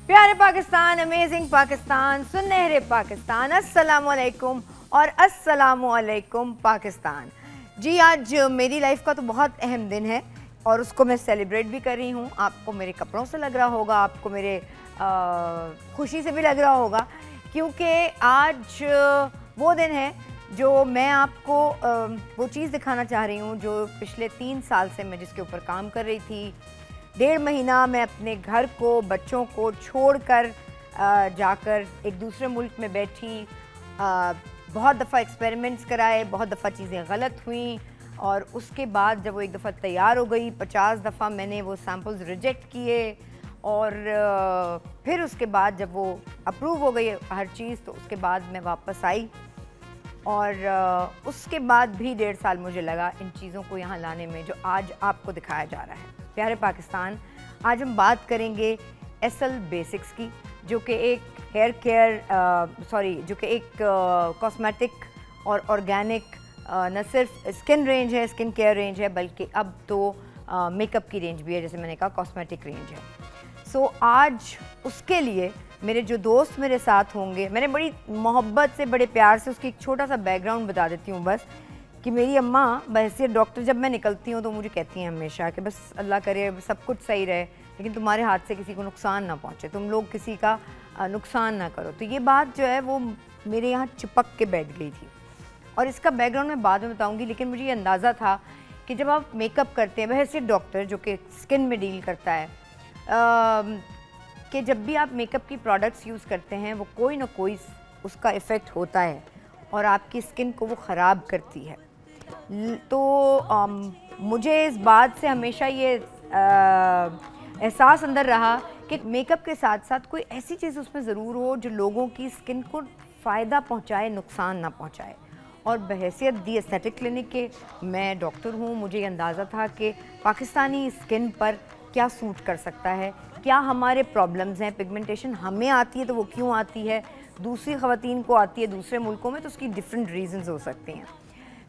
प्यारे पाकिस्तान, अमेजिंग पाकिस्तान, सुनहरे पाकिस्तान, अस्सलाम वालेकुम और अस्सलाम वालेकुम पाकिस्तान। जी, आज मेरी लाइफ का तो बहुत अहम दिन है और उसको मैं सेलिब्रेट भी कर रही हूँ। आपको मेरे कपड़ों से लग रहा होगा, आपको मेरे खुशी से भी लग रहा होगा, क्योंकि आज वो दिन है जो मैं आपको वो चीज़ दिखाना चाह रही हूँ जो पिछले 3 साल से मैं जिसके ऊपर काम कर रही थी। 1.5 महीना मैं अपने घर को, बच्चों को छोड़कर जाकर एक दूसरे मुल्क में बैठी। बहुत दफ़ा एक्सपेरिमेंट्स कराए, बहुत दफ़ा चीज़ें गलत हुई और उसके बाद जब वो एक दफ़ा तैयार हो गई, 50 दफ़ा मैंने वो सैम्पल्स रिजेक्ट किए और फिर उसके बाद जब वो अप्रूव हो गई हर चीज़, तो उसके बाद मैं वापस आई और उसके बाद भी 1.5 साल मुझे लगा इन चीज़ों को यहाँ लाने में जो आज आपको दिखाया जा रहा है। प्यारे पाकिस्तान, आज हम बात करेंगे एसल बेसिक्स की, जो कि एक हेयर केयर जो कि एक कॉस्मेटिक और ऑर्गेनिक न सिर्फ स्किन रेंज है, स्किन केयर रेंज है, बल्कि अब तो मेकअप की रेंज भी है, जैसे मैंने कहा कॉस्मेटिक रेंज है। सो आज उसके लिए मेरे जो दोस्त मेरे साथ होंगे, मैंने बड़ी मोहब्बत से, बड़े प्यार से उसकी एक छोटा सा बैकग्राउंड बता देती हूँ बस, कि मेरी अम्मा बहैसियत डॉक्टर जब मैं निकलती हूँ तो मुझे कहती हैं हमेशा कि बस अल्लाह करे सब कुछ सही रहे, लेकिन तुम्हारे हाथ से किसी को नुकसान ना पहुँचे, तुम लोग किसी का नुकसान ना करो। तो ये बात जो है वो मेरे यहाँ चिपक के बैठ गई थी और इसका बैकग्राउंड मैं बाद में बताऊँगी। लेकिन मुझे ये अंदाज़ा था कि जब आप मेकअप करते हैं, बहैसियत डॉक्टर जो कि स्किन में डील करता है, कि जब भी आप मेकअप की प्रोडक्ट्स यूज़ करते हैं वो कोई ना कोई उसका इफ़ेक्ट होता है और आपकी स्किन को वो ख़राब करती है। तो मुझे इस बात से हमेशा ये एहसास अंदर रहा कि मेकअप के साथ साथ कोई ऐसी चीज़ उसमें ज़रूर हो जो लोगों की स्किन को फ़ायदा पहुंचाए, नुकसान ना पहुंचाए। और बहैसियत दी एस्थेटिक क्लिनिक के मैं डॉक्टर हूँ, मुझे ये अंदाज़ा था कि पाकिस्तानी स्किन पर क्या सूट कर सकता है, क्या हमारे प्रॉब्लम्स हैं। पिगमेंटेशन हमें आती है तो वो क्यों आती है, दूसरी ख़वातीन को आती है दूसरे मुल्कों में, तो उसकी डिफरेंट रीज़न्स हो सकते हैं।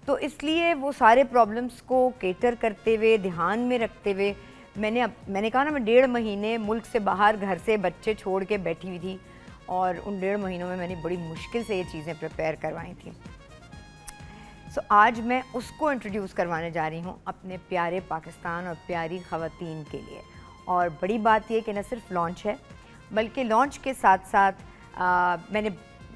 तो इसलिए वो सारे प्रॉब्लम्स को केटर करते हुए, ध्यान में रखते हुए मैंने कहा ना, मैं 1.5 महीने मुल्क से बाहर घर से बच्चे छोड़ के बैठी हुई थी और उन 1.5 महीनों में मैंने बड़ी मुश्किल से ये चीज़ें प्रिपेयर करवाई थी। सो आज मैं उसको इंट्रोड्यूस करवाने जा रही हूँ अपने प्यारे पाकिस्तान और प्यारी ख़वातीन के लिए। और बड़ी बात यह कि न सिर्फ लॉन्च है, बल्कि लॉन्च के साथ साथ मैंने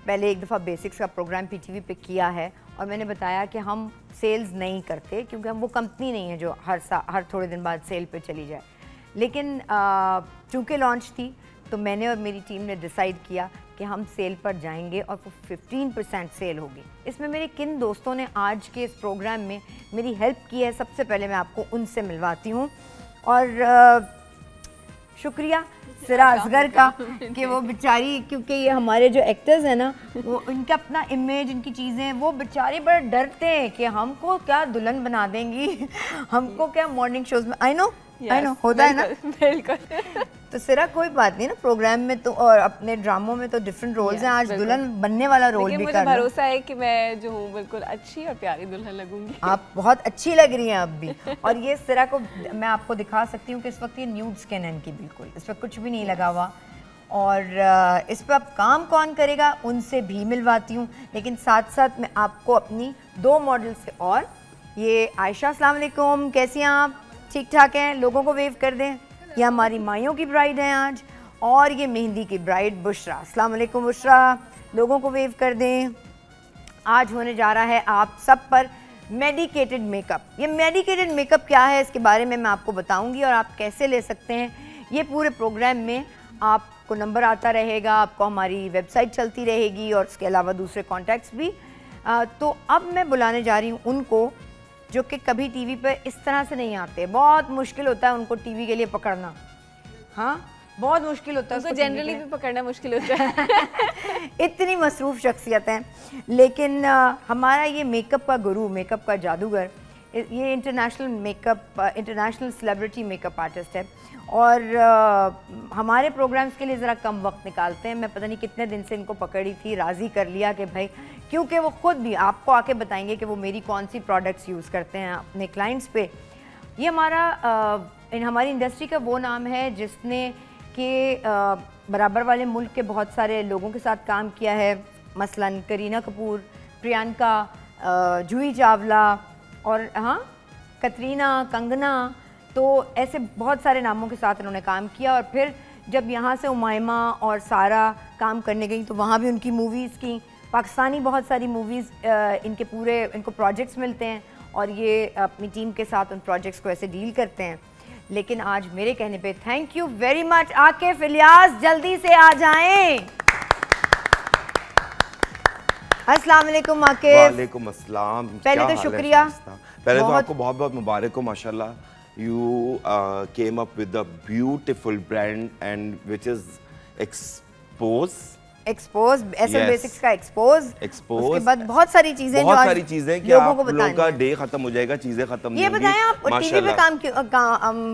पहले एक दफ़ा बेसिक्स का प्रोग्राम PTV पे किया है और मैंने बताया कि हम सेल्स नहीं करते, क्योंकि हम वो कंपनी नहीं है जो हर थोड़े दिन बाद सेल पे चली जाए। लेकिन चूँकि लॉन्च थी तो मैंने और मेरी टीम ने डिसाइड किया कि हम सेल पर जाएंगे और वो 15% सेल होगी। इसमें मेरे किन दोस्तों ने आज के इस प्रोग्राम में मेरी हेल्प की है, सबसे पहले मैं आपको उनसे मिलवाती हूँ। और शुक्रिया सिरा असगर का कि वो बेचारी, क्योंकि ये हमारे जो एक्टर्स हैं ना, वो इनका अपना इमेज, इनकी चीज़ें, वो बेचारे बड़े डरते हैं कि हमको क्या दुल्हन बना देंगी, हमको क्या मॉर्निंग शोज में। आई नो होता है ना, बिल्कुल। तो सिरा कोई बात नहीं ना, प्रोग्राम में तो और अपने ड्रामों में तो डिफरेंट रोल्स हैं, आज दुल्हन बनने वाला रोल भी कर, मुझे भरोसा है कि मैं जो हूँ बिल्कुल अच्छी और प्यारी दुल्हन लगूंगी। आप बहुत अच्छी लग रही हैं अब भी। और ये सिरा को मैं आपको दिखा सकती हूँ कि इस वक्त ये न्यूड स्किन है इनकी, बिल्कुल इस पर कुछ भी नहीं लगा हुआ। और इस पर अब काम कौन करेगा, उनसे भी मिलवाती हूँ। लेकिन साथ साथ मैं आपको अपनी 2 मॉडल से, और ये आयशा, अस्सलाम वालेकुम, कैसी हैं आप? ठीक ठाक हैं? लोगों को वेव कर दें। ये हमारी माइयों की ब्राइड हैं आज। और ये मेहंदी की ब्राइड बुशरा, अस्सलाम वालेकुम बुशरा, लोगों को वेव कर दें। आज होने जा रहा है आप सब पर मेडिकेटेड मेकअप। ये मेडिकेटेड मेकअप क्या है, इसके बारे में मैं आपको बताऊंगी और आप कैसे ले सकते हैं। ये पूरे प्रोग्राम में आपको नंबर आता रहेगा, आपको हमारी वेबसाइट चलती रहेगी और उसके अलावा दूसरे कॉन्टैक्ट्स भी। तो अब मैं बुलाने जा रही हूँ उनको जो कि कभी टीवी पे इस तरह से नहीं आते। बहुत मुश्किल होता है उनको टीवी के लिए पकड़ना, हाँ बहुत मुश्किल होता है, जनरली भी पकड़ना मुश्किल होता है। इतनी मसरूफ़ शख्सियत हैं। लेकिन हमारा ये मेकअप का गुरु, मेकअप का जादूगर, ये इंटरनेशनल सेलिब्रिटी मेकअप आर्टिस्ट है और हमारे प्रोग्राम्स के लिए ज़रा कम वक्त निकालते हैं। मैं पता नहीं कितने दिन से इनको पकड़ी थी, राज़ी कर लिया कि भाई, क्योंकि वो ख़ुद भी आपको आके बताएंगे कि वो मेरी कौन सी प्रोडक्ट्स यूज़ करते हैं अपने क्लाइंट्स पे। ये हमारी इंडस्ट्री का वो नाम है जिसने कि बराबर वाले मुल्क के बहुत सारे लोगों के साथ काम किया है, मसलन करीना कपूर, प्रियंका, जूही चावला और हाँ कतरीना, कंगना, तो ऐसे बहुत सारे नामों के साथ उन्होंने काम किया। और फिर जब यहाँ से उमायमा और सारा काम करने गई तो वहाँ भी उनकी मूवीज़ की, पाकिस्तानी बहुत सारी मूवीज़ इनको प्रोजेक्ट्स मिलते हैं और ये अपनी टीम के साथ उन प्रोजेक्ट्स को ऐसे डील करते हैं। लेकिन आज मेरे कहने पे thank you very much Akif Ilyas, जल्दी से आ जाएं। अस्सलाम वालेकुम आकिफ। वालेकुम अस्सलाम। पहले तो शुक्रिया, पहले तो आपको बहुत बहुत मुबारक हो, माशाल्लाह। You came up with a beautiful brand and which is Expose, SL basics का एक्सपोज। उसके बाद बहुत सारी चीजें कि आप लोगों का डे खत्म हो जाएगा, चीजें खत्म नहीं होंगी। ये बताएं आप टीवी पे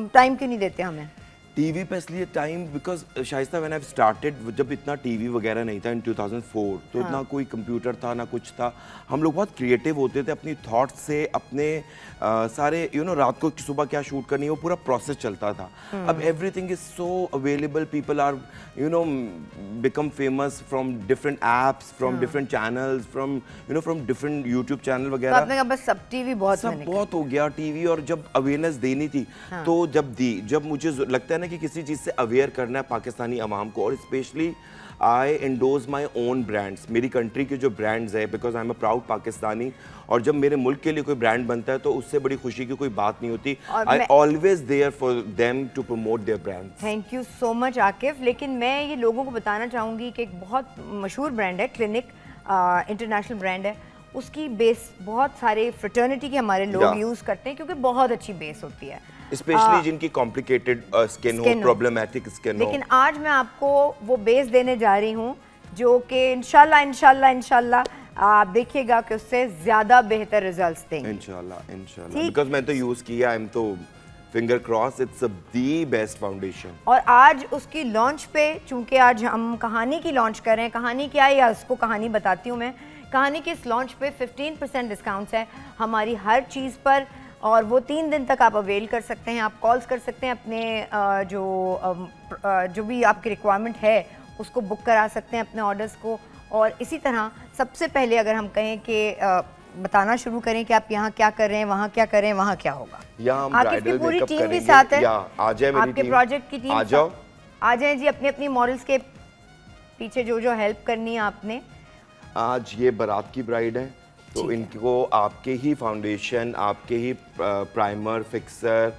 टाइम क्यों नहीं देते हमें? टीवी पे इसलिए time because Shaista when I started, जब इतना टीवी वगैरह नहीं था इन 2004, तो इतना कोई कंप्यूटर था ना कुछ था। हम लोग बहुत क्रिएटिव होते थे अपनी थॉट्स से, अपने सारे रात को सुबह क्या शूट करनी है वो पूरा प्रोसेस चलता था। अब everything is so available, people are become famous from different apps, from different channels, from different YouTube channel वगैरह। आपने कहा बस सब टीवी बहुत हो गया टीवी। और जब अवेयरनेस देनी थी तो जब मुझे लगता है कि किसी चीज से अवेयर करना है पाकिस्तानी अवाम को, और specially I endorse my own brands, मेरी कंट्री के जो ब्रांड्स है, because I am a proud Pakistani. और जब मेरे मुल्क के लिए कोई ब्रांड बनता है तो उससे बड़ी खुशी की कोई बात नहीं होती। I always there for them to promote their brand. Thank you so much Akif. लेकिन मैं ये लोगों को बताना चाहूँगी कि एक बहुत मशहूर ब्रांड है क्लिनिक, इंटरनेशनल ब्रांड है, उसकी बेस बहुत सारे फ्रेटर्निटी के हमारे लोग यूज़ करते हैं क्योंकि बहुत अच्छी बेस होती है, स्पेशली जिनकी कॉम्प्लिकेटेड स्किन हो, प्रॉब्लमेटिक स्किन हो। लेकिन आज मैं आपको वो बेस देने जा रही हूँ जो कि इंशाल्लाह आप देखिएगा कि उससे ज़्यादा बेहतर रिजल्ट्स देंगे। इंशाल्लाह बिकॉज मैं तो यूज़ किया, आई एम तो finger cross, it's the best foundation. और आज उसकी लॉन्च पे, चूंकि आज हम कहानी की लॉन्च कर रहे हैं, कहानी क्या है या उसको कहानी बताती हूँ मैं। कहानी के इस लॉन्च पे 15% डिस्काउंट्स है हमारी हर चीज़ पर, और वो 3 दिन तक आप अवेल कर सकते हैं। आप कॉल्स कर सकते हैं, अपने जो भी आपकी रिक्वायरमेंट है उसको बुक करा सकते हैं अपने ऑर्डर्स को। और इसी तरह सबसे पहले अगर हम कहें कि बताना शुरू करें कि आप यहाँ क्या कर रहे हैं, वहाँ क्या कर रहे हैं, वहाँ क्या होगा। आपकी पूरी टीम भी साथ है, आपके प्रोजेक्ट की टीम आ जाए जी। अपनी मॉडल्स के पीछे जो हेल्प करनी है आपने। आज ये बारात की ब्राइड है तो इनको आपके ही फाउंडेशन, आपके ही प्राइमर, फिक्सर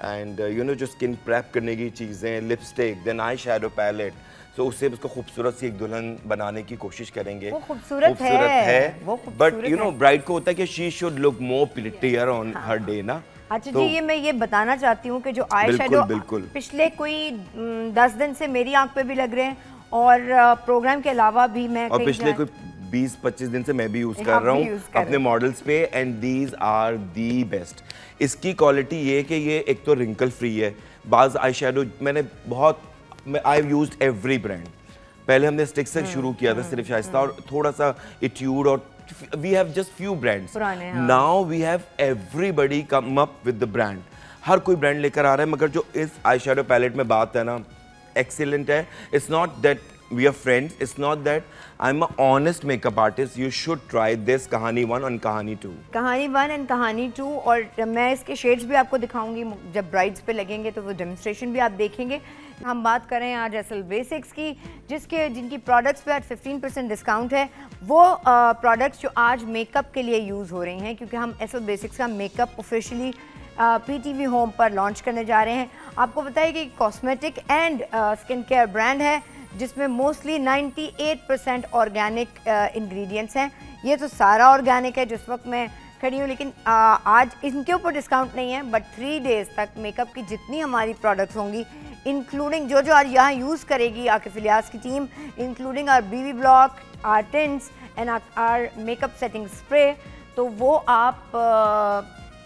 एंड जो स्किन प्रेप करने की चीज़ें, lipstick, then eyeshadow palette, तो उससे उसको खूबसूरत सी एक दुल्हन बनाने की कोशिश करेंगे। वो खूबसूरत है, बट ब्राइड को होता है कि she should look more prettier on her day ना। अच्छा जी, ये मैं ये बताना चाहती हूँ कि जो आई शैडो पिछले कोई 10 दिन से मेरी आंख पे भी लग रहे हैं और प्रोग्राम के अलावा भी मैं, और पिछले कोई 20-25 दिन से मैं भी यूज कर रहा हूँ अपने मॉडल्स पे, and these are the best. इसकी क्वालिटी ये कि ये एक तो रिंकल फ्री है। बाज eyeshadow I used every brand. पहले हमने स्टिक से शुरू किया था सिर्फ शाइस्ता और थोड़ा सा इट्यूड, और we have just few brands. Now we have everybody come up with the brand. हर कोई ब्रांड लेकर आ रहा है, मगर जो इस आई शैडो पैलेट में बात है ना, एक्सीलेंट है। It's not that we are friends, it's not that I'm an honest makeup artist. You should try this Kahani 1 and Kahani 2. Kahani 1 and Kahani 2, और मैं इसके शेड्स भी आपको दिखाऊंगी जब ब्राइड्स पे लगेंगे तो वो डेमोन्स्ट्रेशन भी आप देखेंगे। हम बात करें आज एसएल बेसिक्स की, जिनकी प्रोडक्ट्स पे आज 15% डिस्काउंट है। वो प्रोडक्ट्स जो आज मेकअप के लिए यूज़ हो रही हैं, क्योंकि हम एसएल बेसिक्स का मेकअप ऑफिशियली पीटीवी होम पर लॉन्च करने जा रहे हैं। आपको बताइए कि cosmetic and skin care brand है जिसमें मोस्टली 98% ऑर्गेनिक इंग्रेडिएंट्स हैं। ये तो सारा ऑर्गेनिक है जिस वक्त मैं खड़ी हूँ, लेकिन आज इनके ऊपर डिस्काउंट नहीं है, बट 3 डेज़ तक मेकअप की जितनी हमारी प्रोडक्ट्स होंगी, इंक्लूडिंग जो आज यहाँ यूज़ करेगी आकिफ इलियास की team, including our BB block, our tints and our makeup setting spray, तो वो आप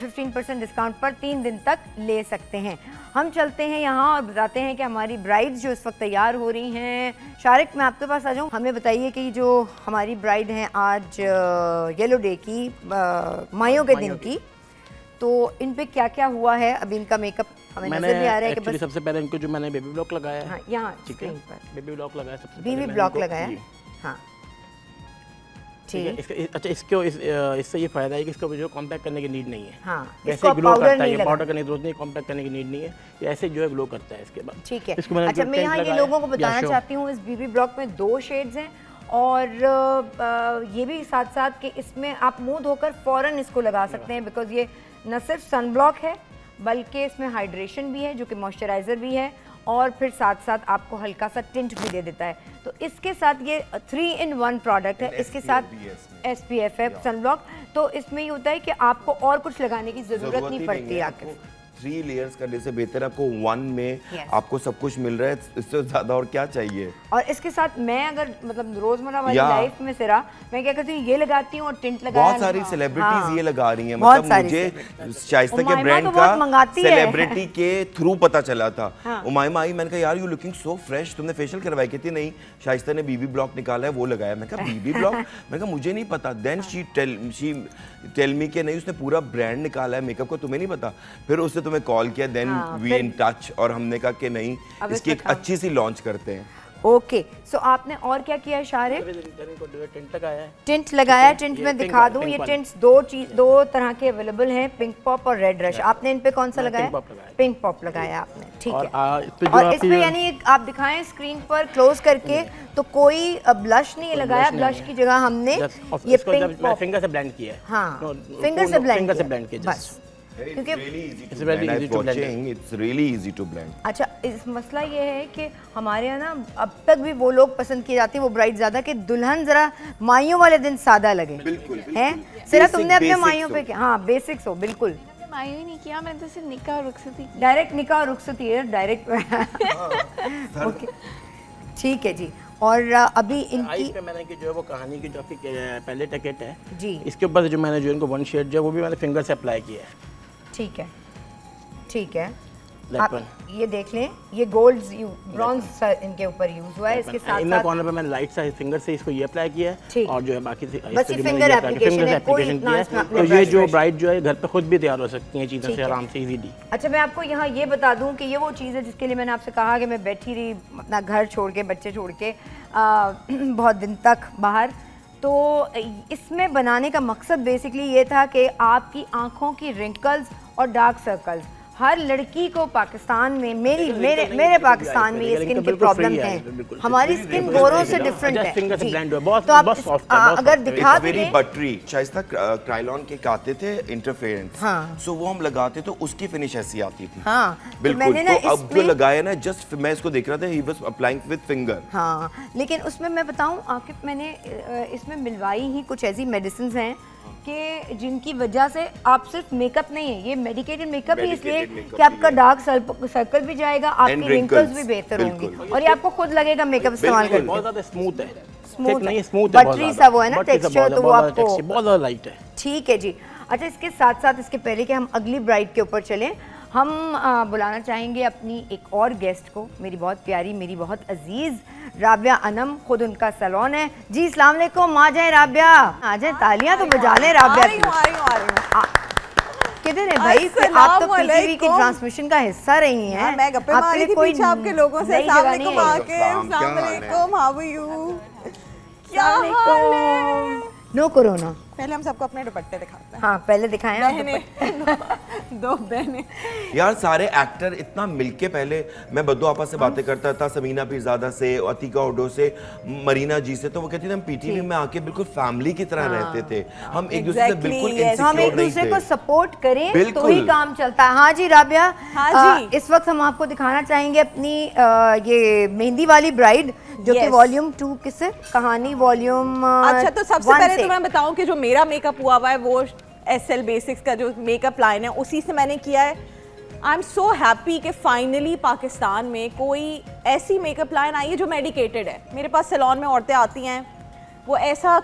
15% डिस्काउंट पर 3 दिन तक ले सकते हैं। हम चलते हैं यहाँ और बताते हैं कि हमारी ब्राइड्स जो इस वक्त तैयार हो रही हैं। शारिक, मैं आपके पास आ जाऊँ, हमें बताइए कि जो हमारी ब्राइड हैं आज येलो डे की, माइयों के दिन की, तो इन पे क्या क्या हुआ है अभी इनका मेकअप हमें नजर भी आ रहा है कि बस सबसे पहले इनको जो मैंने बेबी ब्लॉक लगाया है, हाँ, यहाँ स्क्रीन पर बेबी ब्लॉक लगाया सबसे बेबी ब्लॉक लगाया, हाँ ठीक है। अच्छा इससे ये फायदा है कि इसको जो कॉम्पैक्ट करने की नीड नहीं है, हाँ, वैसे ग्लो करता है, पाउडर करने की जरूरत नहीं, कॉम्पैक्ट करने की नीड नहीं है, ये ऐसे जो है ग्लो करता है इसके बाद। ठीक है। अच्छा मैं यहाँ ये लोगों को बताना चाहती हूँ, इस बेबी ब्लॉक में 2 शेड्स हैं और ये भी साथ साथ कि इसमें आप मुंह धोकर फौरन इसको लगा सकते हैं, बिकॉज ये न सिर्फ सन ब्लॉक है बल्कि इसमें हाइड्रेशन भी है जो कि मॉइस्चराइज़र भी है, और फिर साथ साथ आपको हल्का सा टिंट भी दे देता है। तो इसके साथ ये 3-in-1 प्रोडक्ट है, इसके साथ SPF है सन ब्लॉक, तो इसमें ये होता है कि आपको और कुछ लगाने की ज़रूरत नहीं पड़ती आके। 3 लेयर्स करने से बेहतर आपको 1 में आपको सब कुछ मिल रहा है, इससे ज़्यादा और क्या चाहिए। और इसके साथ मैं अगर मतलब रोजमर्रा वाली लाइफ में सिरा मैं क्या करती हूँ, ये लगाती हूँ और टिंट लगाया। बहुत सारी सेलिब्रिटीज ये लगा रही हैं, मतलब मुझे शाइस्ता के ब्रांड का सेलिब्रिटी के थ्रू पता चला था। उमाइमा आई, मैंने कहा यार यू लुकिंग सो फ्रेश, तुमने फेशियल करवाई? कहती नहीं, शाइस्ता ने बीबी ब्लॉक निकाला है वो लगाया। मैं कहा बीबी ब्लॉक? मैं कहा मुझे नहीं पता। देन शी टेल मी के नहीं, उसने पूरा ब्रांड निकाला है मेकअप को, तुम्हें नहीं पता? फिर उससे तुम्हें कॉल किया, देन वी इन टच, और हमने कहा कि नहीं इसकी एक अच्छी सी लॉन्च करते हैं। ओके, सो आपने और क्या किया शारिब? टिंट लगाया है। टिंट लगाया, टिंट में दिखा दूं, ये टिंट्स 2 तरह के अवेलेबल हैं, पिंक पॉप और रेड रश। आपने इन पे कौन सा लगाया? पिंक पॉप लगाया आपने, ठीक है। और इसमें यानी आप दिखाएं स्क्रीन पर क्लोज करके, तो कोई ब्लश नहीं लगाया, ब्लश की जगह हमने ये पिंक पॉप फिंगर से ब्लेंड किया है। हाँ, फिंगर से ब्लेंड किया बस, क्योंकि it's really easy to blend। अच्छा, इस मसला ये है कि हमारे यहाँ ना अब तक भी वो लोग पसंद किए जाते हैं, वो ब्राइड ज़्यादा, कि दुल्हन जरा माइयों वाले दिन सादा लगे। बिल्कुल हैं सिर्फ तुमने अपने माइयों पे क्या? हाँ, बेसिक्स हो बिल्कुल। माइयों ही नहीं किया मैंने, तो सिर्फ निकाह और रुखसती की। डायरेक्ट निकाह और रुखसती है डायरेक्ट। ओके ठीक है जी। और अभी इनकी पे मैंने कि जो है वो कहानी की जो आपकी पहले टैकेट है जी, इसके ऊपर जो मैंने जो इनको 1 शेड जो है वो भी मैंने फिंगर से अप्लाई किया है। ठीक है, ठीक है। आप ये देख लें, ये गोल्ड ब्रॉन्ज इनके ऊपर यूज हुआ है। इसके साथ इनर कॉर्नर पे मैंने लाइट सा फिंगर से इसको ये अप्लाई किया है, और जो है बाकी से बस ये फिंगर एप्लीकेशन है, कोई किया है। तो ये जो ब्राइड जो है घर पे खुद भी तैयार हो सकती हैं चीज़ों से आराम से इजीली। अच्छा, मैं आपको यहाँ ये बता दूँ कि ये वो चीज़ है जिसके लिए मैंने आपसे कहा कि मैं बैठी रही अपना घर छोड़ के, बच्चे छोड़ के बहुत दिन तक बाहर। तो इसमें बनाने का मकसद बेसिकली ये था कि आपकी आँखों की रिंकल्स और डार्क सर्कल्स, हर लड़की को पाकिस्तान में, मेरे पाकिस्तान में ये स्किन के प्रॉब्लम हैं। हमारी स्किन गोरों से डिफरेंट है। तो आप अगर दिखा दें, बटरी शाइस्ता क्राइलॉन के आते थे इंटरफेरेंस, हाँ, सो वो हम लगाते तो उसकी फिनिश ऐसी आती थी। हाँ, बिल्कुल। तो अब जो लगाया ना, जस्ट मैं इसको देख रहा था, he was applying with finger. हाँ, लेकिन उसमें मैं बताऊं आकिब, मैंने इसमें मिलवाई ही कुछ ऐसी मेडिसिन हैं कि जिनकी वजह से आप सिर्फ मेकअप नहीं है, ये मेडिकेटेड मेकअप ही, इसलिए कि आपका डार्क सर्कल भी जाएगा, आपकी रिंकल्स भी बेहतर होंगी, और ये आपको खुद लगेगा मेकअप इस्तेमाल करके। बहुत ज्यादा स्मूथ है, स्मूथ बटरी सा वो है ना टेक्सचर, तो वो आपको बहुत ज्यादा लाइट है। ठीक है जी। अच्छा, इसके साथ साथ इसके पहले कि हम अगली ब्राइड के ऊपर चलें, हम बुलाना चाहेंगे अपनी एक और गेस्ट को, मेरी बहुत प्यारी, मेरी बहुत अजीज राबिया अनम, खुद उनका सैलून है जी। अस्सलाम वालेकुम, आ जाए राबिया, आ जाए, तालियां तो बजा लें राबिया की। किधर है भाई? आप तो पीटीवी की ट्रांसमिशन का हिस्सा रही हैं। मैं गप्पे मारी थी पीछे आपके लोगों से। अस्सलाम वालेकुम आके, अस्सलाम वालेकुम, हाउ आर यू? क्या हाल है? No corona. पहले हम सबको अपने दुपट्टे दिखाते हैं। हाँ, पहले दिखाएं दो बहनें। यार सारे एक्टर इतना मिलके, पहले मैं बद्दू आपा से बातें करता था, समीना पीरजादा से, अतीका ओडो से, मरीना जी से, तो वो कहती थी हम पीटीवी में आके बिल्कुल फैमिली की तरह रहते थे, हम एक दूसरे से बिल्कुल इनसिक्योर नहीं थे, हम एक दूसरे को सपोर्ट करें तो ही काम चलता है। हाँ जी राबिया, इस वक्त हम आपको दिखाना चाहेंगे अपनी ये मेहंदी वाली ब्राइड, जो कि वॉल्यूम 2 किसे कहानी वॉल्यूम। अच्छा, तो सबसे पहले तो मैं बताऊं कि जो मेरा मेकअप हुआ है वो SL बेसिक्स का जो मेकअप लाइन है उसी से मैंने किया है। आई एम सो हैप्पी कि फाइनली पाकिस्तान में कोई ऐसी मेकअप लाइन आई है जो मेडिकेटेड है। मेरे पास सैलून में औरतें आती हैं, वो ऐसा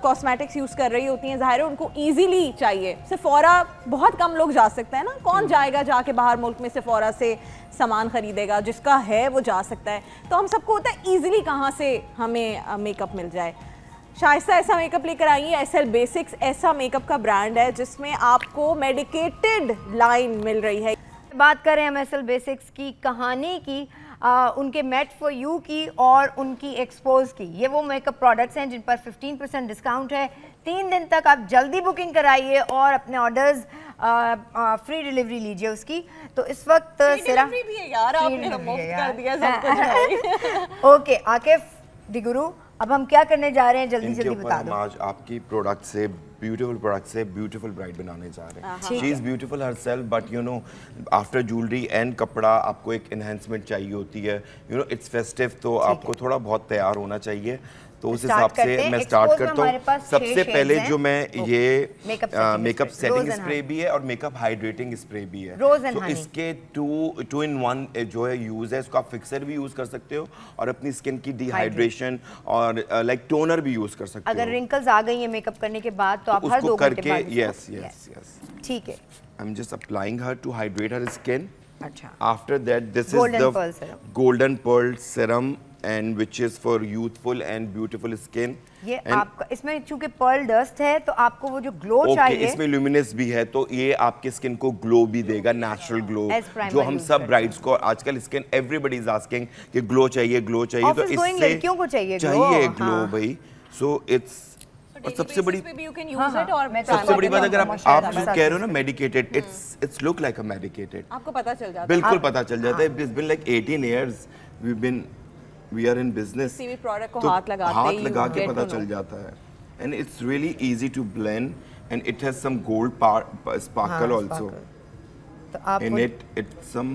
कॉस्मेटिक्स यूज़ कर रही होती हैं, ज़ाहिर है उनको ईजीली चाहिए। सेफोरा बहुत कम लोग जा सकते हैं ना, कौन जाएगा जाके बाहर मुल्क में सेफोरा से सामान ख़रीदेगा, जिसका है वो जा सकता है। तो हम सबको होता है ईजिली कहाँ से हमें मेकअप मिल जाए। शाइस्ता ऐसा मेकअप लेकर आई है, एसएल बेसिक्स ऐसा मेकअप का ब्रांड है जिसमें आपको मेडिकेटेड लाइन मिल रही है। बात करें हम एसएल बेसिक्स की कहानी की, उनके मेट फॉर यू की और उनकी एक्सपोज की। ये वो मेकअप प्रोडक्ट्स हैं जिन पर 15% डिस्काउंट है। 3 दिन तक आप जल्दी बुकिंग कराइए और अपने ऑर्डर्स फ्री डिलीवरी लीजिए उसकी। तो इस वक्त भी है यार, आपने मुफ्त कर दिया सब कुछ। ओके आकिफ दी गुरु, अब हम क्या करने जा रहे हैं, जल्दी जल्दी बता दो। आज आपकी प्रोडक्ट से ब्यूटीफुल ब्राइड बनाने जा रहे हैं। She is beautiful herself, but you know after jewellery and कपड़ा आपको एक एनहेंसमेंट चाहिए होती है। यू नो इट्स फेस्टिव, तो आपको थोड़ा बहुत तैयार होना चाहिए। तो उस हिसाब से मैं स्टार्ट करता हूँ। सबसे पहले जो मैं ये मेकअप सेटिंग स्प्रे भी है और मेकअप हाइड्रेटिंग स्प्रे भी है। तो इसके 2 in 1 जो है यूज है। इसको आप फिक्सर भी यूज कर सकते हो और अपनी स्किन की डिहाइड्रेशन और लाइक टोनर भी यूज कर सकते हो। अगर रिंकल्स आ गई है मेकअप करने के बाद तो आप हर 2 घंटे बाद यस ठीक है। I am just applying her to hydrate her skin. अच्छा, after that this is the golden pearl serum and which is for youthful and beautiful skin। ये आपका इसमें चूंकि पर्ल डस्ट है तो आपको वो जो ग्लो चाहिए, इसमें ल्यूमिनस भी है तो ये आपके स्किन को ग्लो भी देगा, नेचुरल ग्लो जो हम सब ब्राइड्स को आजकल स्किन एवरीबॉडी इज आस्किंग कि ग्लो चाहिए तो इससे लड़कियों को चाहिए ग्लो भाई। सो इट्स और सबसे बड़ी बात अगर आप जो कह रहे हो ना medicated, it's look like a medicated, आपको पता चल जाता है, बिल्कुल पता चल जाता है। It's been like 18 years we are in business। CV product को तो हाथ लगा के पता चल जाता है। and it's really easy to blend and it has some gold sparkle also तो आप in it। it's some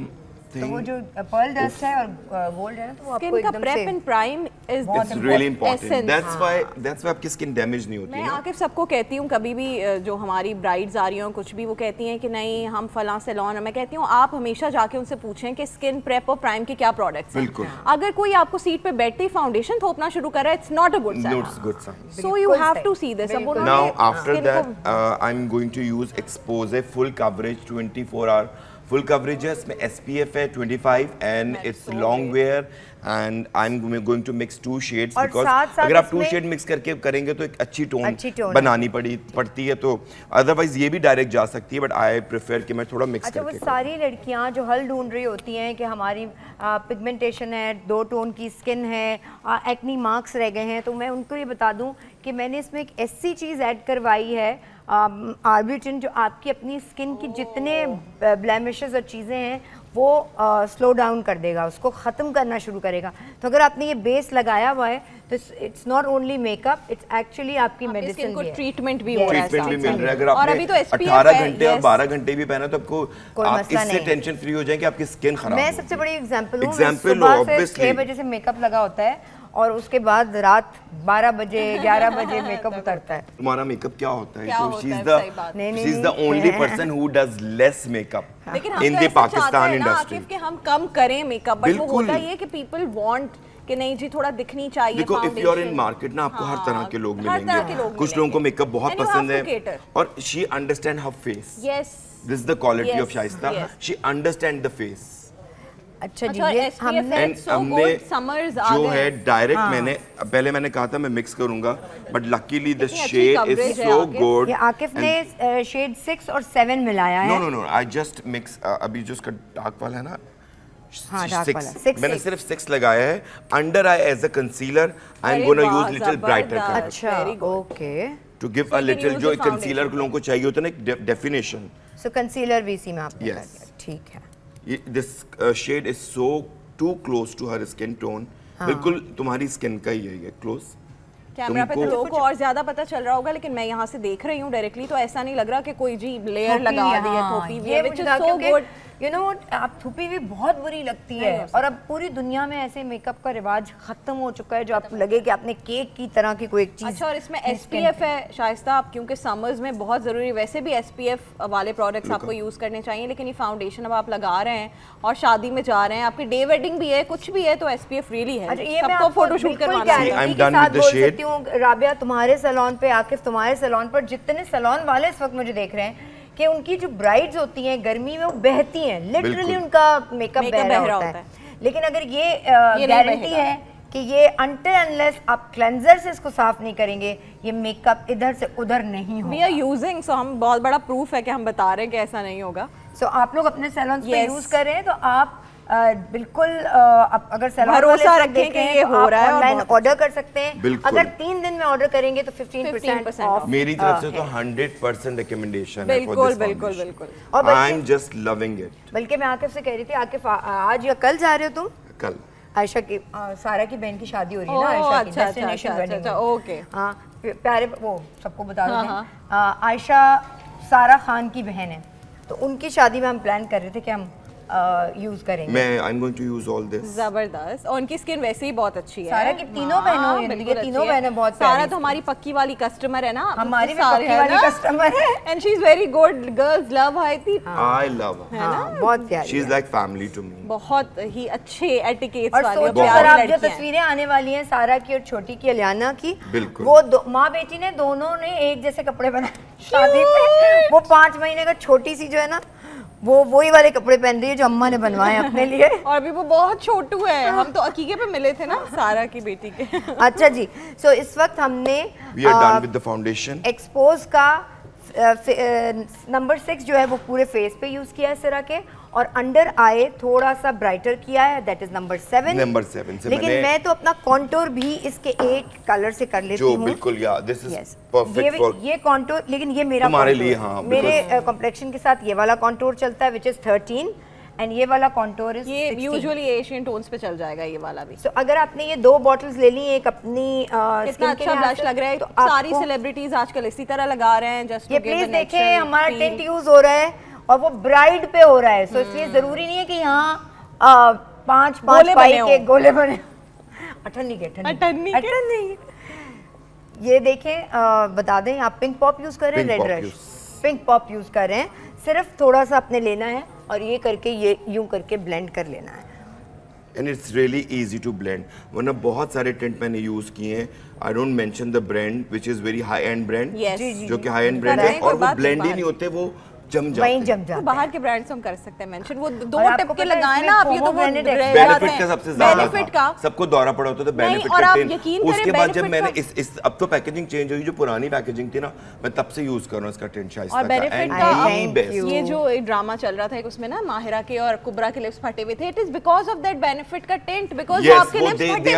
तो वो जो पर्ल डस्ट है और गोल्ड है ना, तो आपको एकदम से prep and prime is it's really important। that's why आपकी स्किन डैमेज नहीं होती। मैं आकिफ सबको कहती हूँ, कभी भी जो हमारी ब्राइड्स आ रही हो कुछ भी, वो कहती हैं कि नहीं हम फलां सैलून, मैं कहती हूँ आप हमेशा जाके उनसे पूछें कि स्किन प्रेप और प्राइम के क्या प्रोडक्ट्स हैं। बिल्कुल। अगर कोई आपको सीट पे बैठते ही फाउंडेशन थोपना शुरू कर रहा है, it's not a good sign. So you have to see this. now after that I'm going to use expose full coverage 24 hour full coverage है। इसमें SPF है 25 and it's long wear and I am going to mix 2 shades because अगर आप 2 shade mix करके करेंगे तो एक अच्छी टोन बनानी पड़ती है। तो अदरवाइज ये भी डायरेक्ट जा सकती है, बट आई प्रेफर कि मैं थोड़ा मिक्स करके। वो सारी लड़कियां जो हल ढूंढ रही होती हैं कि हमारी पिगमेंटेशन है, 2 टोन की स्किन है, एक्नी मार्क्स रह गए हैं, तो मैं उनको ये बता दूं कि मैंने इसमें एक ऐसी चीज़ ऐड करवाई है आर्बिटिन, जो आपकी अपनी स्किन की जितने ब्लेमिशेस और चीज़ें हैं वो स्लो डाउन कर देगा, उसको ख़त्म करना शुरू करेगा। तो अगर आपने ये बेस लगाया हुआ है तो it's not only makeup, it's actually आपकी मेडिसिन भी है, ट्रीटमेंट भी हो रहा है, ट्रीटमेंट भी मिल रहा है। अगर आपने 18 घंटे और 12 घंटे भी पहना तो आपको आप इससे टेंशन फ्री हो जाएंगे आपकी स्किन खराब। मैं सबसे बड़ी एग्जांपल हूँ, सुबह से 6 बजे से मेकअप लगा होता है और उसके बाद रात 12 बजे 11 बजे मेकअप उतरता है। तुम्हारा मेकअप क्या होता है? So she is the only person who does less makeup in the Pakistan industry। कि हम कम करें मेकअप, बट वो होता ये कि people want कि नहीं जी थोड़ा दिखनी चाहिए। देखो if you are in market ना आपको हर तरह के लोग मिलेंगे। कुछ लोगों को मेकअप बहुत पसंद है और she understand her face. Yes, this is the quality of Shaista, she understand the face. अच्छा जी, ये हमने जो है डायरेक्ट मैंने पहले कहा था मैं मिक्स करूंगा, but luckily the shade is so good. ये आकिफ ने शेड 6 और 7 मिलाया है। नो आई जस्ट मिक्स, अभी जो इसका डार्क वाला है ना, हाँ, डार्क वाला 6 मैंने सिर्फ 6 लगाया है। Under eye as a concealer I am gonna use little brighter colour. अच्छा, okay, to give a little, जो कंसीलर को लोगों को चाहिए होता है ना एक डेफिनेशन। सो कंसीलर भी इसी में आपने कर दिया, ठीक है। This shade is so too close to her skin tone। बिल्कुल तुम्हारी स्किन का ही है ये क्लोज। कैमरा पे तो लोगों को और ज्यादा पता चल रहा होगा, लेकिन मैं यहाँ से देख रही हूँ डायरेक्टली, तो ऐसा नहीं लग रहा कि कोई जी लेयर लगा दी है, थोपी भी है, which is so good। You know आप थोपी भी बहुत बुरी लगती है, और अब पूरी दुनिया में ऐसे मेकअप का रिवाज खत्म हो चुका है जो आपको लगे कि आपने केक की तरह की कोई एक चीज। अच्छा, और इसमें SPF है शाइस्ता, आप क्योंकि समर्स में बहुत जरूरी, वैसे भी SPF वाले प्रोडक्ट्स आपको यूज करने चाहिए, लेकिन ये फाउंडेशन अब आप लगा रहे हैं और शादी में जा रहे हैं, आपकी डे वेडिंग भी है, कुछ भी है, तो SPF रियली है। सबको फोटोशूट करवाना है। राबिया तुम्हारे सैलून पे, आकिफ तुम्हारे सैलून पर, जितने सैलून वाले इस वक्त मुझे देख रहे हैं कि उनकी जो ब्राइड्स होती हैं गर्मी में वो बहती हैं, लिटरली उनका मेकअप बह रहा होता है। लेकिन अगर ये गारंटी है कि ये अनटिल अनलेस आप क्लेंजर से इसको साफ नहीं करेंगे, ये मेकअप इधर से उधर नहीं होगा। वी आर यूजिंग, सो हम बहुत बड़ा प्रूफ है कि हम बता रहे हैं कि ऐसा नहीं होगा। सो आप लोग अपने सैलून पे यूज कर रहे हैं तो आप बिल्कुल अगर भरोसा रखें कि ये हो रहा है, ऑनलाइन ऑर्डर कर सकते हैं। अगर 3 दिन में ऑर्डर करेंगे तो 15% ऑफ मेरी तरफ से तो 100% रिकमेंडेशन है। बिल्कुल बिल्कुल बिल्कुल। और आई एम जस्ट लविंग इट। बल्कि मैं आकिफ से कह रही थी, आकिफ आज या कल जा रहे हो तुम? कल आयशा की सारा की बहन की शादी हो रही है ना, आयशा की डेस्टिनेशन वेडिंग। ओके हाँ प्यारे, वो सबको बता दो, आयशा सारा खान की बहन है, तो उनकी शादी में हम प्लान कर रहे थे कि हम यूज करेंगे। मैं I am going to use all this. जबरदस्त। और उनकी स्किन वैसे ही बहुत अच्छी है। सारा की तीनों बहनों, ये तीनों बहनें बहुत प्यारी। सारा तो हमारी पक्की वाली कस्टमर है ना, हमारी भी पक्की वाली कस्टमर है, and she is very good. Girls love her. I love her, बहुत प्यारी। She is like family to me. बहुत ही अच्छे एटिकेट्स और वाली सोचो अगर आप जो तस्वीरें आने वाली हैं सारा की और छोटी की, अलियाना की, वो माँ बेटी ने दोनों ने एक जैसे कपड़े बनाए शादी पे। वो 5 महीने का छोटी सी जो है ना, वो वही वाले कपड़े पहन रही है जो अम्मा ने बनवाए अपने लिए। और भी वो बहुत छोटू है। हम तो अकीके पे मिले थे ना सारा की बेटी के। अच्छा जी, सो इस वक्त हमने We are done with the foundation। Expose का नंबर 6 जो है वो पूरे फेस पे यूज किया है सिरा के, और अंडर आई थोड़ा सा ब्राइटर किया है, दैट इज नंबर 7। नंबर 7 से लेकिन मैं तो अपना कॉन्टोर भी इसके एक कलर से कर लेती हूँ। बिल्कुल या दिस इज परफेक्ट फॉर ये कॉन्टोर, लेकिन ये मेरा तुम्हारे लिए। हाँ, मेरे कॉम्प्लेक्शन के साथ ये वाला कॉन्टोर चलता है विच इज 13, एंड ये वाला कॉन्टोर इज ये यूजुअली एशियन टोन्स पे चल जाएगा ये वाला भी। सो अगर आपने ये 2 बॉटल्स ले ली, एक अपनी कितना अच्छा ब्लश लग रहा है, तो सारी सेलिब्रिटीज आजकल इसी तरह लगा रहे हैं। जस्ट ये प्लीज देखें, हमारा टिंट यूज हो रहा है और वो ब्राइड पे हो रहा है, सो इसलिए जरूरी नहीं है कि यहाँ 5 पाई के गोले बने। अठन्नी के ये देखें, बता दें आप पिंक पॉप यूज कर रहे हैं, red rush pink pop use कर रहे हैं। सिर्फ थोड़ा सा आपने लेना है और ये करके ये यूं करके ब्लेंड कर लेना है। And it's really easy to blend. वरना बहुत सारे टिंट मैंने यूज किए हैं, I don't mention the brand which is very high end brand, जो कि हाई एंड ब्रांड है, और वो ब्लेंड ही नहीं होते, वो जम जाते हैं। तो बाहर के ब्रांड्स हम कर सकते हैं मेंशन। वो 2 टिप के लगाए ना आप, ये तो बेनिफिट का सबसे ज्यादा बेनिफिट का सबको दौरा पड़ा होता था बेनिफिट और का आप टिन। यकीन उसके करें बाद जब benefit मैंने इस अब तो पैकेजिंग चेंज हुई, जो पुरानी पैकेजिंग थी ना, मैं तब से यूज कर रहा हूं इसका टिन शाइस्ता और बेनिफिट का। का ये जो एक ड्रामा चल रहा था एक, उसमें ना माहिरा के और कुबरा के लिप्स फटे हुए थे, it is because of that benefit का टिंट, बिकॉज आपके लिप्स फटे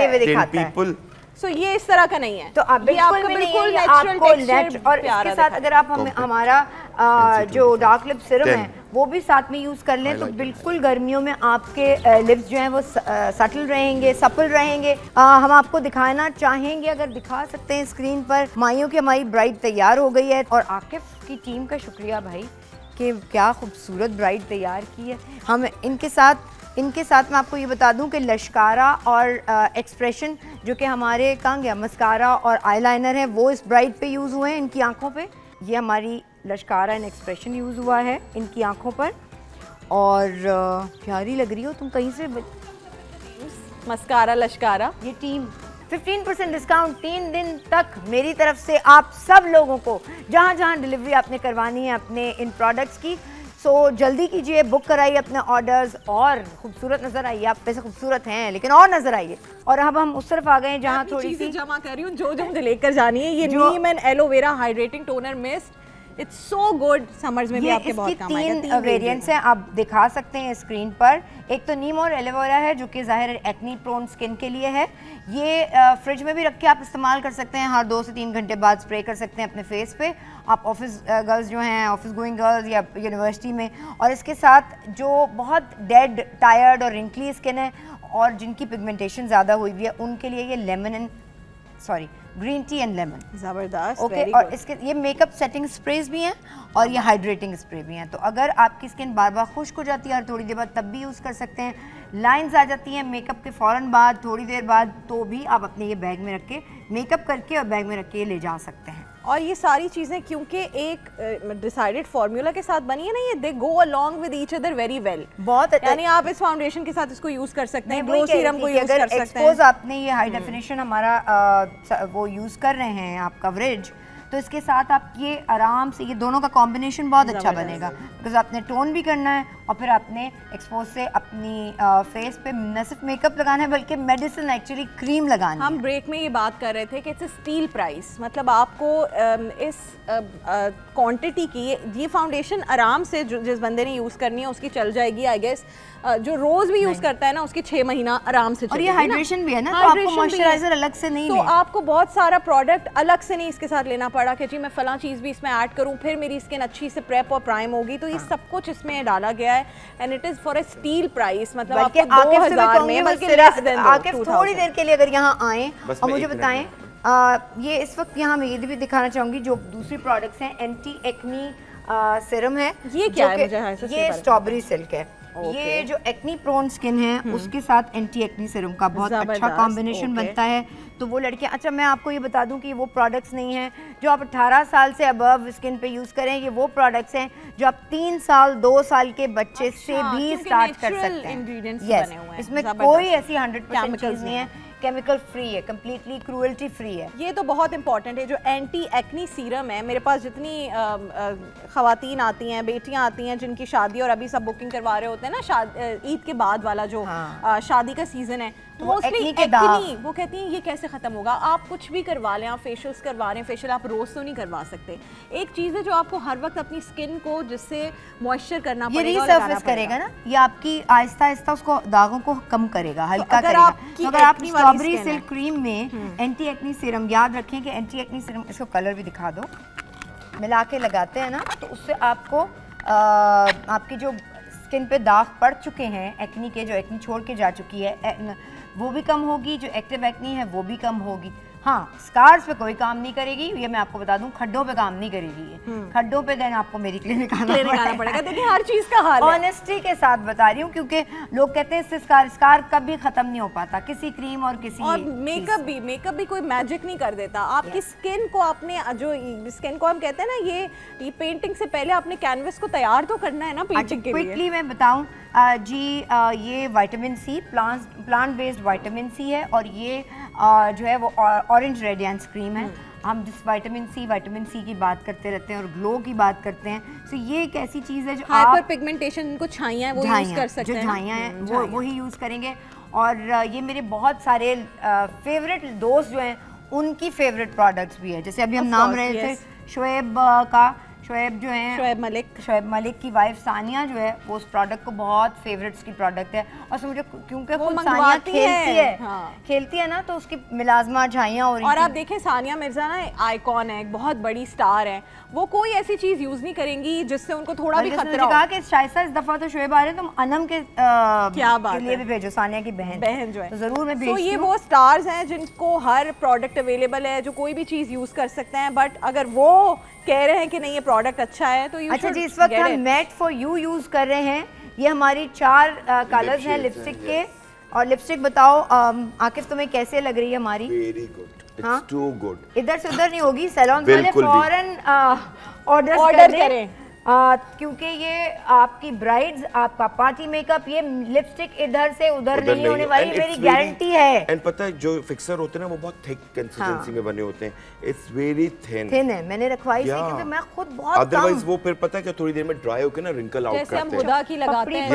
हुए दिखाता है। सो ये इस तरह का नहीं है, तो आप बिल्कुल आपको नेचुरल। और इसके साथ अगर आप हमारा जो डार्क लिप सिरम है वो भी साथ में यूज कर लें तो बिल्कुल गर्मियों में आपके लिप्स जो हैं वो सटल रहेंगे, सपल रहेंगे। हम आपको दिखाना चाहेंगे, अगर दिखा सकते हैं स्क्रीन पर, माइयों की हमारी ब्राइड तैयार हो गई है। और आकिफ की टीम का शुक्रिया भाई कि क्या खूबसूरत ब्राइड तैयार की है। हम इनके साथ मैं आपको ये बता दूं कि लश्कारा और एक्सप्रेशन जो कि हमारे कहाँ गया, मस्कारा और आईलाइनर है, वो इस ब्राइड पे यूज़ हुए हैं इनकी आंखों पे। ये हमारी लश्कारा एंड एक्सप्रेशन यूज़ हुआ है इनकी आंखों पर, और प्यारी लग रही हो तुम। कहीं से मस्कारा लश्कारा, ये टीम 15% डिस्काउंट 3 दिन तक मेरी तरफ से आप सब लोगों को, जहाँ जहाँ डिलीवरी आपने करवानी है अपने इन प्रोडक्ट्स की। सो जल्दी कीजिए, बुक कराइए अपने ऑर्डर्स, और खूबसूरत नजर आइए। आप वैसे खूबसूरत हैं लेकिन और नजर आइए। और अब हम उस तरफ आ गए जहाँ थोड़ी सी जमा कर रही हूँ जो मुझे लेकर जानी है। ये neem and aloe vera hydrating toner mist, it's so good, summers में भी आपके बहुत काम आएगा। 3 वेरिएंट्स हैं, आप दिखा सकते हैं स्क्रीन पर। एक तो नीम और एलोवेरा है जो कि ज़ाहिर एक्नी प्रोन स्किन के लिए है। ये फ्रिज में भी रख के आप इस्तेमाल कर सकते हैं, हर 2 से 3 घंटे बाद स्प्रे कर सकते हैं अपने फेस पे। आप ऑफिस गर्ल्स जो हैं, ऑफिस गोइंग गर्ल्स या यूनिवर्सिटी में, और इसके साथ जो बहुत डेड, टायर्ड और रिंकली स्किन है और जिनकी पिगमेंटेशन ज़्यादा हुई हुई है, उनके लिए ये ग्रीन टी एंड लेमन ज़बरदस्त। ओके, और इसके ये मेकअप सेटिंग स्प्रेज भी हैं और ये हाइड्रेटिंग स्प्रे भी हैं। तो अगर आपकी स्किन बार बार खुश्क हो जाती है और थोड़ी देर बाद तब भी यूज़ कर सकते हैं। लाइंस आ जाती हैं मेकअप के फ़ौरन बाद, थोड़ी देर बाद, तो भी आप अपने ये बैग में रख के मेकअप करके और बैग में रख के ले जा सकते हैं। और ये सारी चीज़ें क्योंकि एक डिसाइडेड फार्मूला के साथ बनी है ना, ये they go along with each other very well. बहुत यानी आप इस फाउंडेशन के साथ इसको यूज़ कर सकते हैं, ग्लो सीरम को यूज़ कर सकते हैं। आपने ये हाई डेफिनेशन हमारा वो यूज़ कर रहे हैं आप कवरेज, तो इसके साथ आप ये आराम से, ये दोनों का कॉम्बिनेशन बहुत अच्छा बनेगा, बिकॉज आपने टोन भी करना है और फिर आपने एक्सपोज से अपनी फेस पे न सिर्फ मेकअप लगाना है बल्कि मेडिसिन एक्चुअली क्रीम लगानी है। हम ब्रेक में ये बात कर रहे थे कि इट्स अ स्टील प्राइस, मतलब आपको इस क्वांटिटी की ये फाउंडेशन आराम से जिस बंदे ने यूज़ करनी है उसकी चल जाएगी आई गेस। जो रोज भी यूज करता है ना उसकी 6 महीना आराम से और ये हाइड्रेशन भी है ना, तो आपको मॉइस्चराइजर अलग से नहीं तो आपको बहुत सारा प्रोडक्ट अलग से नहीं इसके साथ लेना पड़ा कि जी मैं फला चीज़ भी इसमें ऐड करूं फिर मेरी स्किन अच्छी से प्रेप और प्राइम होगी। तो ये सब कुछ इसमें डाला गया है and it is for a steel price, मतलब आपको 2000 में बल्कि लेस देन आके थोड़ी देर के लिए अगर यहाँ आए और मुझे बताएं ये इस वक्त यहाँ मैं ये भी दिखाना चाहूंगी जो दूसरी प्रोडक्ट्स हैं, एंटी एक्नी सीरम है। ये क्या है मुझे ये स्ट्रॉबेरी सिल्क है। ये जो एक्नी प्रोन स्किन है उसके साथ एंटी एक्नी सीरम का बहुत अच्छा कॉम्बिनेशन बनता है। तो वो लड़कियां, अच्छा मैं आपको ये बता दूं कि वो प्रोडक्ट्स नहीं हैं जो आप 18 साल से अबव स्किन पे यूज करें, ये वो प्रोडक्ट्स हैं जो आप 3 साल 2 साल के बच्चे से भी स्टार्ट कर सकते हैं। यस, इसमें कोई ऐसी 100% चीज नहीं है, केमिकल फ्री है, कंप्लीटली क्रूएल्टी फ्री है। ये तो बहुत इंपॉर्टेंट है। जो एंटी एक्नी सीरम है, मेरे पास जितनी खवातीन आती हैं, बेटियां आती हैं जिनकी शादी और अभी सब बुकिंग करवा रहे होते हैं ना, ईद के बाद वाला जो शादी का सीजन है, मोस्टली एक्नी, वो कहती हैं ये कैसे खत्म होगा। आप कुछ भी करवा लें, आप फेशियल्स करवा रहे हैं, फेशियल आप रोज तो नहीं करवा सकते। एक चीज है जो आपको हर वक्त अपनी स्किन को जिससे मॉइस्चर करना पड़ेगा, ये रीसर्फेस करेगा ना, ये आपकी आहिस्ता आहिस्ता उसको दागों को कम करेगा, हल्का करेगा। तो अगर आप स्ट्रॉबेरी सिल्क क्रीम में एंटी एक्नी सीरम, याद रखें कि एंटी एक्नी सीरम, इसको कलर भी दिखा दो, मिला के लगाते हैं ना तो उससे आपको आपकी जो स्किन पे दाग पड़ चुके हैं एक्नी के, जो एक्नी छोड़ के जा चुकी है वो भी कम होगी, जो एक्टिव एक्नी है वो भी कम होगी। हाँ, स्कार्स पे कोई काम नहीं करेगी, ये मैं आपको बता दूं, खड्डों पे काम नहीं करेगी ये। खड्डों पे देन आपको मेरी क्लिनिक आना पड़ेगा। देखिए हर चीज का हाल है, ऑनेस्टी के साथ बता रही हूँ, क्योंकि लोग कहते हैं इससे स्कार कभी खत्म नहीं हो पाता, किसी क्रीम और किसी और मेकअप भी कोई मैजिक नहीं कर देता। आपकी स्किन को, आपने जो स्किन को हम कहते हैं ना, ये पेंटिंग से पहले आपने कैनवस को तैयार तो करना है ना पेंटिंग के लिए। क्विकली मैं बताऊं जी, ये vitamin C, plant based vitamin C है और ये जो है वो ऑरेंज रेडियंस क्रीम है। हम जिस विटामिन सी की बात करते रहते हैं और ग्लो की बात करते हैं, तो ये एक ऐसी चीज़ है जो हाइपर पिगमेंटेशन को छाइयाँ वो यूज़ कर सकते हैं, जो छाइयाँ हैं वो ही यूज़ करेंगे। और ये मेरे बहुत सारे फेवरेट दोस्त जो हैं उनकी फेवरेट प्रोडक्ट्स भी है। जैसे अभी हम नाम रहे थे शोएब का, शोएब जो है शोएब मलिक की वाइफ सानिया जो है वो उस प्रोडक्ट को बहुत फेवरेट्स की प्रोडक्ट है। और मुझे क्योंकि खुद सानिया खेलती है ना, तो उसकी मिलाजमा झाइयाँ हो रही हैं। और आप देखें सानिया मिर्जा ना आइकॉन है, एक बहुत बड़ी स्टार है, वो कोई ऐसी चीज यूज नहीं करेंगी जिससे उनको थोड़ा भी खतरा हो। कहा कि शायद इस दफा तो शोएब आ रहे हैं, तुम अनम के क्या बात के लिए भी भेजो, सानिया की बहन जो है, तो जरूर मैं भेजती हूं। ये वो स्टार्स हैं जिनको हर प्रोडक्ट अवेलेबल है, जो कोई भी चीज यूज कर सकते हैं। बट अगर वो कह रहे हैं कि नहीं ये प्रोडक्ट अच्छा है तो अच्छा जी, इस वक्त हम मैट फॉर यू यूज कर रहे हैं। ये हमारी 4 कलर्स हैं लिपस्टिक के। और लिपस्टिक बताओ आकिफ तुम्हें कैसे लग रही है हमारी? Very good, it's too good. इधर से उधर नहीं होगी, सैलून वाले फौरन ऑर्डर करें क्योंकि ये आपकी ब्राइड्स, आपका पार्टी मेकअप, ये लिपस्टिक इधर से उधर नहीं होने वाली, मेरी गारंटी है। एंड पता है जो फिक्सर होते हैं ना वो बहुत थिक कंसिस्टेंसी में बने होते हैं, इट्स वेरी थिन है। मैंने रखवाई थी क्योंकि मैं खुद बहुत अदरवाइज वो फिर पता है क्या थोड़ी देर में ड्राई होकर ना रिंकल आउट करते हैं। जैसे हम हुदा की लगाते हैं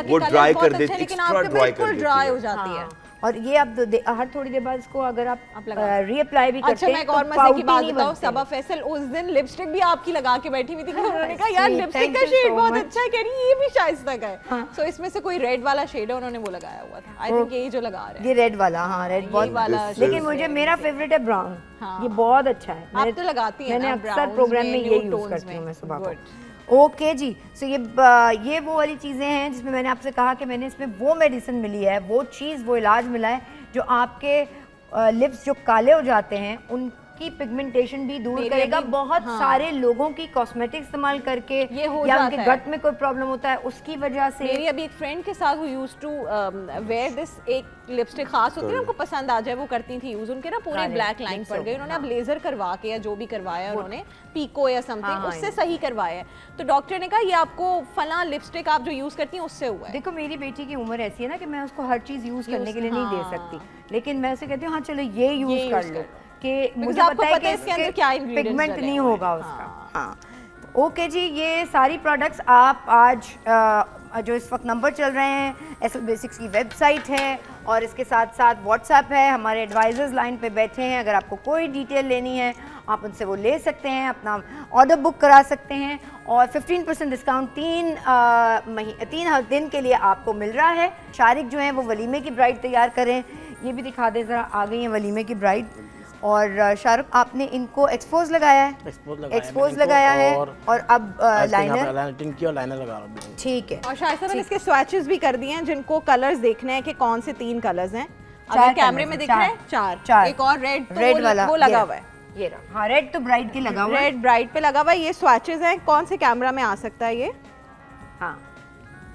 वो ड्राई कर देती है, लेकिन आपके बिल्कुल ड्राई हो जाती है। और ये आप हर थोड़ी देर बाद इसको अगर आप रीअप्लाई भी करते हैं। अच्छा मैं एक और मजे की बात बताऊं, सबा फैसल उस दिन लिपस्टिक भी आपकी लगा के बैठी हुई थी, उन्होंने कहा यार लिपस्टिक का शेड बहुत अच्छा है, कह रही ये भी शाइस्ता का है। सो इसमें से कोई रेड वाला शेड है, उन्होंने वो लगाया हुआ था। आई थिंक यही जो लगा रहे हैं, ये रेड वाला। हाँ रेड वाला, लेकिन मुझे मेरा फेवरेट है ब्राउन, ये बहुत अच्छा है। आप तो लगाती हैं, मैंने अक्सर प्रोग्राम में ये यूज करती हूँ मैं सुबह को। ओके जी, सो ये वो वाली चीज़ें हैं जिसमें मैंने आपसे कहा कि मैंने इसमें वो मेडिसिन मिली है, वो चीज़, वो इलाज मिला है जो आपके लिप्स जो काले हो जाते हैं उनकी पिगमेंटेशन भी दूर करेगा। बहुत सारे लोगों की कॉस्मेटिक इस्तेमाल करके ये हो या उनके गट में कोई प्रॉब्लम होता है उसकी वजह से। मेरी अभी एक फ्रेंड के साथ वो यूज्ड टू वेयर दिस, एक लिपस्टिक खास होती है उनको पसंद आ जाए वो करती थी यूज, उनके ना पूरे ब्लैक लाइन पड़ गई। उन्होंने अब लेजर करवा के या जो भी करवाया उन्होंने, पीको या समथिंग, उससे सही करवाया है। तो डॉक्टर ने कहा ये आपको फला लिपस्टिक आप जो यूज करती हैं उससे हुआ है। देखो मेरी बेटी की उम्र ऐसी है ना कि मैं उसको हर चीज यूज करने के लिए नहीं दे सकती, लेकिन मैं उसे कहती हूँ हाँ चलो ये यूज कर लो कि मुझे पता है कि इसके अंदर क्या पिगमेंट नहीं होगा उसका। हाँ ओके जी, ये सारी प्रोडक्ट्स आप आज जो इस वक्त नंबर चल रहे हैं, एसएल बेसिक्स की वेबसाइट है और इसके साथ साथ व्हाट्सएप है। हमारे एडवाइजर्स लाइन पे बैठे हैं, अगर आपको कोई डिटेल लेनी है आप उनसे वो ले सकते हैं, अपना ऑर्डर बुक करा सकते हैं और 15% डिस्काउंट 3 दिन के लिए आपको मिल रहा है। शारिक जो है वो वलीमे की ब्राइड तैयार करें, ये भी दिखा दे ज़रा, आ गई हैं वलीमे की ब्राइड। और शाहरुख आपने इनको एक्सपोज लगाया है, एक्सपोज लगाया है और अब लाइनर लाइनर लगा रहा हूं। ठीक है। और शायद मैंने इसके स्वैचेस भी कर दिए हैं, जिनको कलर्स देखने हैं कि कौन से 3 कलर्स हैं। अगर कैमरे में दिख रहे हैं 4, एक और रेड वाला वो लगा हुआ है, ये रहा। हाँ, रेड तो ब्राइड के लगा हुआ है, रेड ब्राइड पे लगा हुआ है। ये स्वैचेस हैं, कौन से कैमरा में आ सकता है ये? हाँ,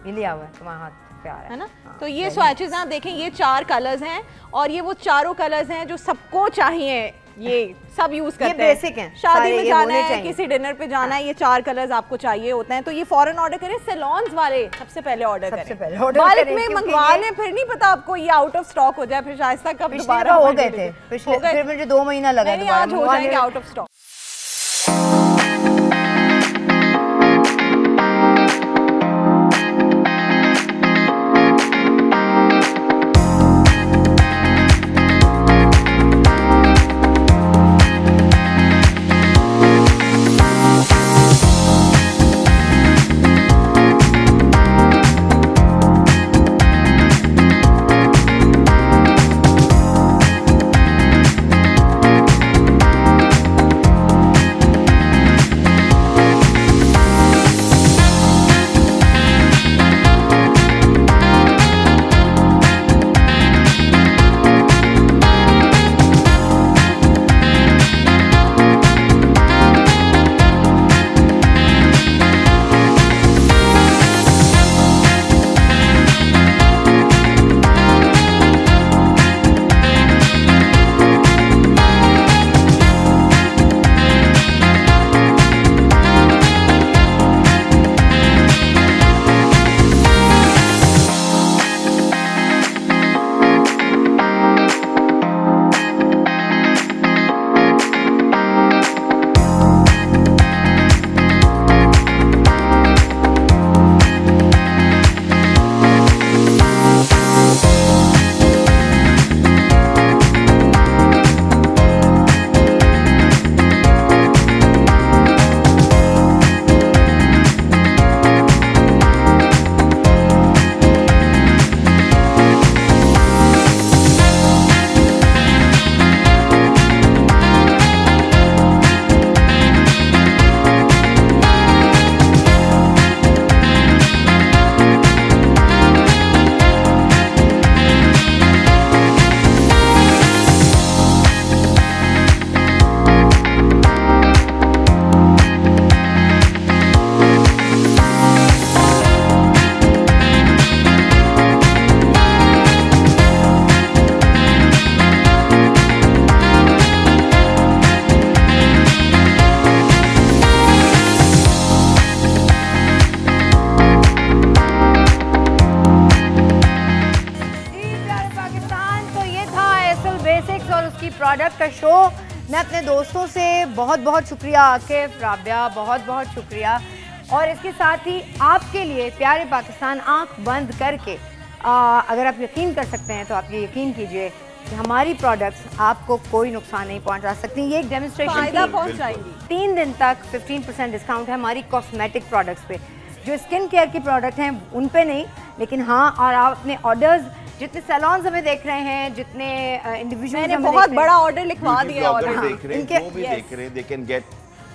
ये लिया हुआ है तुम्हारा हाथ प्यारा है ना। तो ये स्वैचेस हैं, आप देखें ये 4 कलर्स हैं और ये वो चारों कलर्स हैं जो सबको चाहिए, ये सब यूज करते हैं, ये बेसिक हैं, शादी में जाना है, किसी डिनर पे जाना है, ये 4 कलर्स आपको चाहिए होते हैं। तो ये फौरन ऑर्डर करें, सैलून्स वाले सबसे पहले ऑर्डर करें, बल्क में मंगवा लें, फिर नहीं पता आपको ये आउट ऑफ स्टॉक हो जाए, फिर शायद कब दोबारा हो गए थे, फिर मुझे 2 महीना लगा, आज हो जाएंगे आउट ऑफ स्टॉक। प्रोडक्ट का शो। मैं अपने दोस्तों से बहुत बहुत शुक्रिया, आकिफ, राबिया, बहुत बहुत शुक्रिया। और इसके साथ ही आपके लिए प्यारे पाकिस्तान, आंख बंद करके अगर आप यकीन कर सकते हैं तो आप ये यकीन कीजिए कि हमारी प्रोडक्ट्स आपको कोई नुकसान नहीं पहुंचा सकती। ये एक डेमोन्स्ट्रेशन पहुंचाएंगी। 3 दिन तक 15% डिस्काउंट है हमारी कॉस्मेटिक प्रोडक्ट्स पे। जो स्किन केयर की प्रोडक्ट हैं उन पे नहीं, लेकिन हाँ, और आप अपने ऑर्डर्स जितने सैलून्स हमें देख रहे हैं, जितने इंडिविजुअल, मैंने बहुत बड़ा ऑर्डर लिखवा दिया है। और इनके वो भी देख रहे हैं, they can get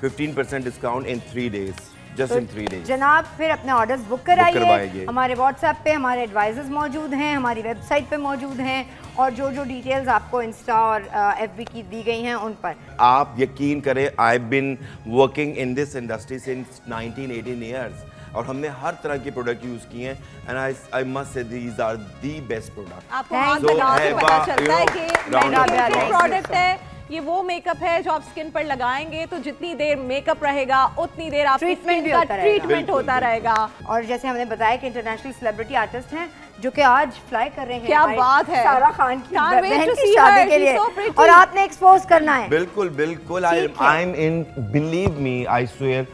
15% discount in 3 days, just in 3 days। जनाब फिर अपने ऑर्डर्स बुक कराइए। हमारे व्हाट्सएप पे हमारे एडवाइजर्स मौजूद हैं, हमारी वेबसाइट पे मौजूद हैं, और जो जो डिटेल्स आपको इंस्टा और एफबी की दी गई हैं उन पर आप यकीन करें। I been working in this industry since 19-18 years और हमने हर तरह के प्रोडक्ट यूज किए हैं, and I must say these are the best product. आपको हाथ लगा के पता चलता है कि ये प्रोडक्ट है, ये वो मेकअप है जो आप स्किन पर लगाएंगे तो जितनी देर मेकअप रहेगा उतनी देर आप ट्रीटमेंट होता रहेगा। और जैसे हमने बताया कि इंटरनेशनल सेलिब्रिटी आर्टिस्ट हैं जो कि आज फ्लाई कर रहे हैं। क्या बात है, सारा खान की बहन की शादी के लिए, और आपने एक्सपोज करना है। बिल्कुल बिल्कुल। I am in, believe me, I swear,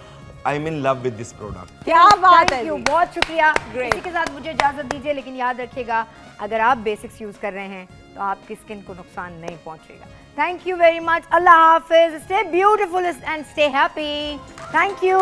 I am in love with this product. क्या बात है, बहुत शुक्रिया। Great. इसी के साथ मुझे इजाजत दीजिए, लेकिन याद रखिएगा अगर आप बेसिक्स यूज कर रहे हैं तो आपकी स्किन को नुकसान नहीं पहुंचेगा। Thank you very much. Allah Hafiz. Stay beautiful and stay happy. Thank you.